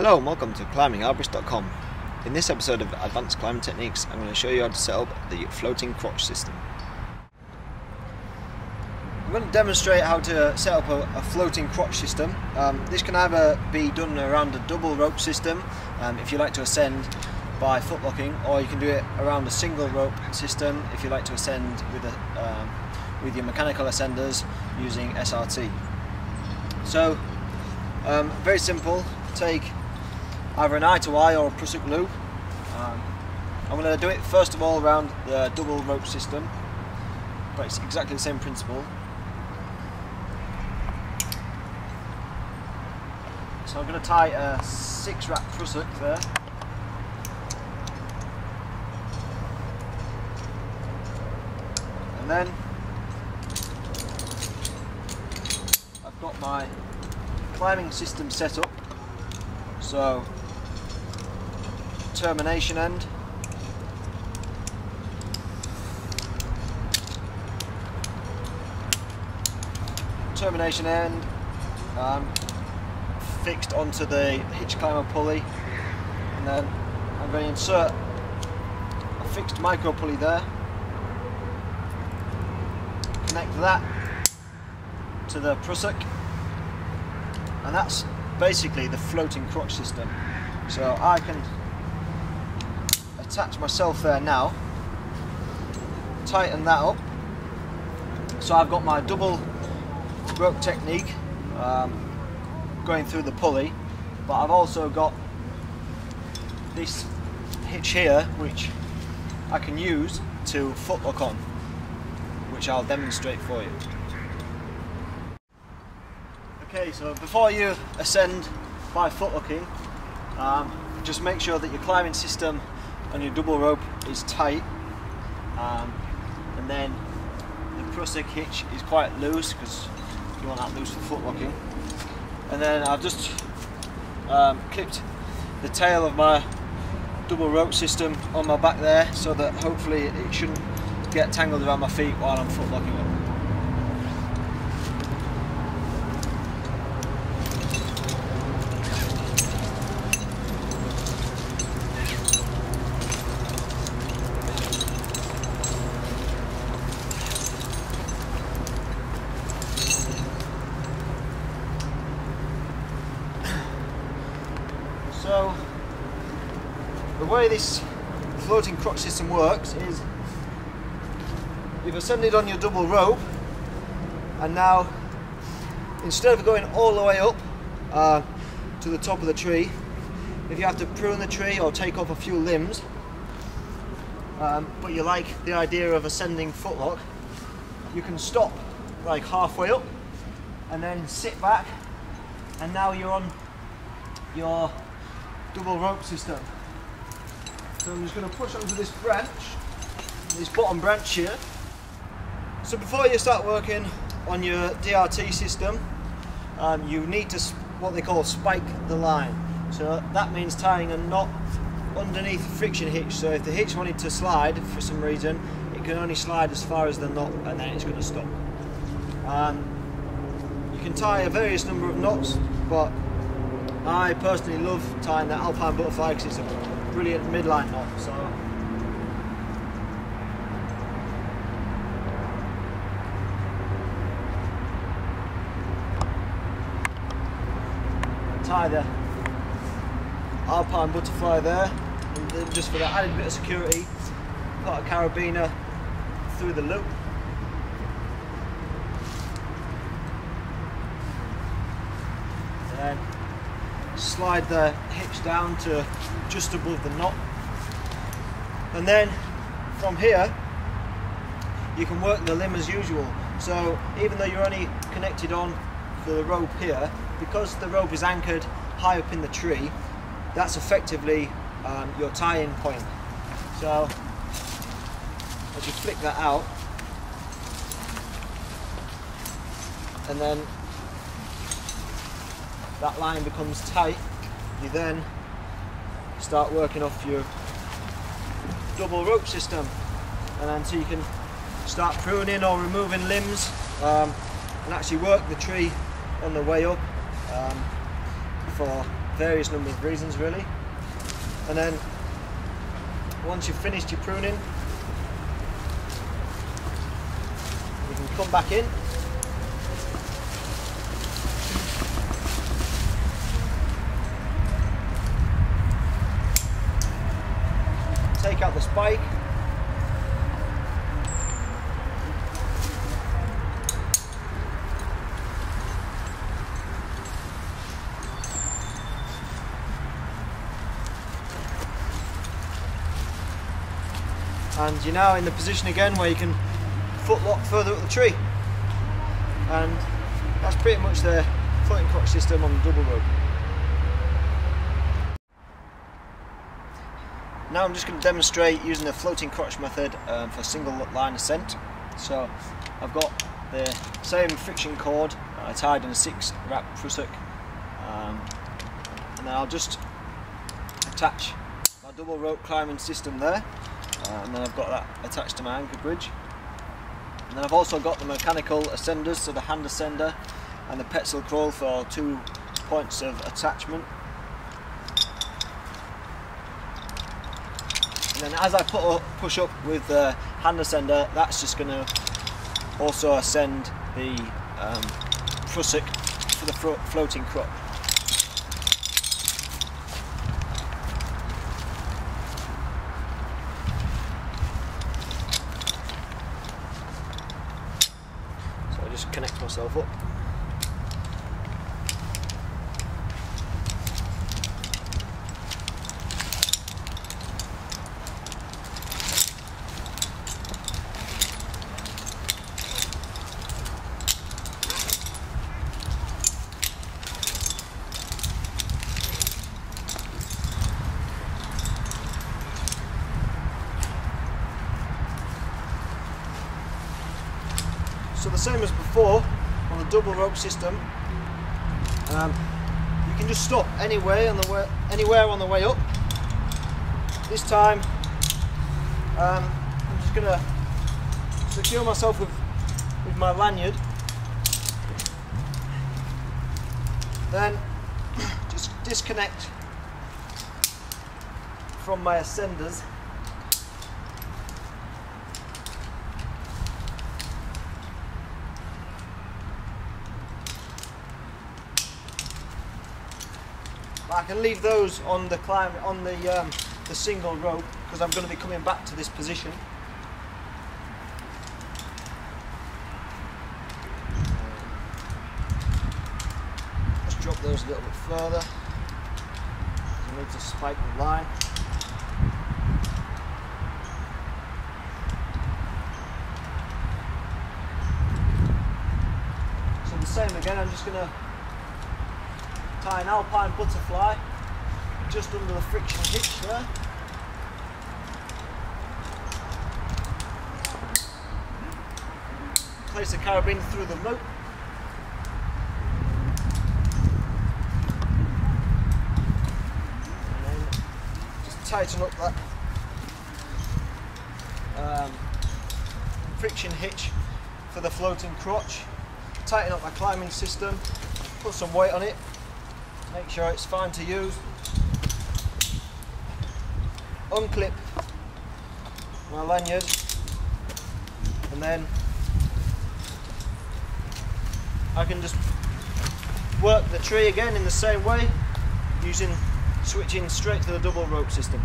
Hello and welcome to climbingarborist.com. In this episode of Advanced Climbing Techniques, I'm going to show you how to set up the floating crotch system. I'm going to demonstrate how to set up a floating crotch system. This can either be done around a double rope system if you like to ascend by foot locking, or you can do it around a single rope system if you like to ascend with your mechanical ascenders using SRT. So, very simple. Take either an eye to eye or a prusik loop. I'm going to do it first of all around the double rope system, but it's exactly the same principle. So I'm going to tie a 6-rack prusik there. And then I've got my climbing system set up. So, termination end, fixed onto the hitch climber pulley, and then I'm going to insert a fixed micro pulley there, connect that to the prusik, and that's basically the floating crotch system. So I can attach myself there now, tighten that up. So I've got my double rope technique going through the pulley, but I've also got this hitch here which I can use to foot lock on, which I'll demonstrate for you. Okay, so before you ascend by foot locking, just make sure that your climbing system and your double rope is tight, and then the prusik hitch is quite loose because you want that loose for foot locking. And then I've just clipped the tail of my double rope system on my back there, so that hopefully it shouldn't get tangled around my feet while I'm foot locking up. So, the way this floating crotch system works is you've ascended on your double rope, and now instead of going all the way up to the top of the tree, if you have to prune the tree or take off a few limbs, but you like the idea of ascending footlock, you can stop like halfway up and then sit back, and now you're on your double rope system. So I'm just going to push onto this branch, this bottom branch here. So before you start working on your DRT system, you need to what they call spike the line. So that means tying a knot underneath the friction hitch. So if the hitch wanted to slide for some reason, it can only slide as far as the knot, and then it's going to stop. You can tie a various number of knots, but I personally love tying that alpine butterfly because it's a brilliant midline knot. So tie the alpine butterfly there, and then just for that added bit of security, put a carabiner through the loop. And then slide the hitch down to just above the knot, and then from here you can work the limb as usual. So even though you're only connected on for the rope here, because the rope is anchored high up in the tree, that's effectively your tie-in point. So as you flick that out, and then that line becomes tight, you then start working off your double rope system, and then so you can start pruning or removing limbs and actually work the tree on the way up for various number of reasons really. And then once you've finished your pruning, you can come back in. Take out the spike. And you're now in the position again where you can foot lock further up the tree. And that's pretty much the floating crotch system on the double rope. Now I'm just going to demonstrate using the floating crotch method for single line ascent. So I've got the same friction cord tied in a 6-wrap prusik, and then I'll just attach my double rope climbing system there. And then I've got that attached to my anchor bridge. And then I've also got the mechanical ascenders, so the hand ascender and the petzl crawl for 2 points of attachment. And then as I push up with the hand ascender, that's just going to also ascend the prusik for the floating crotch. Just connect myself up. So the same as before on the double rope system, you can just stop anywhere on the way up. This time I'm just going to secure myself with my lanyard, then just disconnect from my ascenders. I can leave those on the climb on the single rope because I'm going to be coming back to this position. Just drop those a little bit further. I need to spike the line. So the same again. I'm just going to tie an alpine butterfly just under the friction hitch there. Place the carabiner through the rope. And then just tighten up that friction hitch for the floating crotch. Tighten up my climbing system, put some weight on it. Make sure it's fine to use. Unclip my lanyard, and then I can just work the tree again in the same way, switching straight to the double rope system.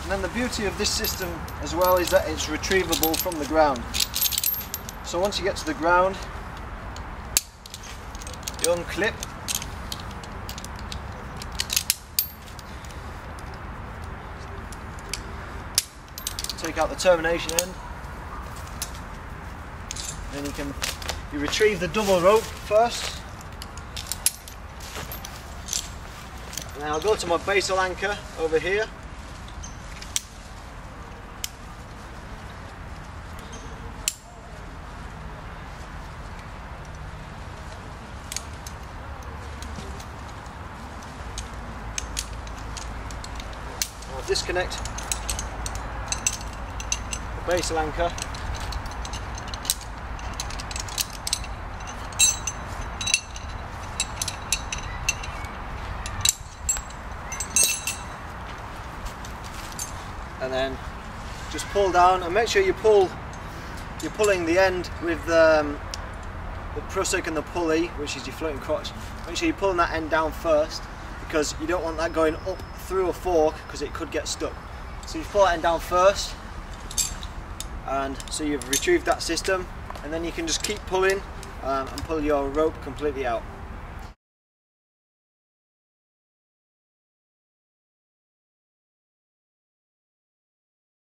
And then the beauty of this system as well is that it's retrievable from the ground. So once you get to the ground, you unclip, take out the termination end, then you retrieve the double rope first, and then I'll go to my basal anchor over here. Disconnect the basal anchor, and then just pull down, and make sure you're pulling the end with the prusik and the pulley, which is your floating crotch. Make sure you're pulling that end down first, because you don't want that going up through a fork, because it could get stuck. So you pull that end down first, and so you've retrieved that system, and then you can just keep pulling and pull your rope completely out.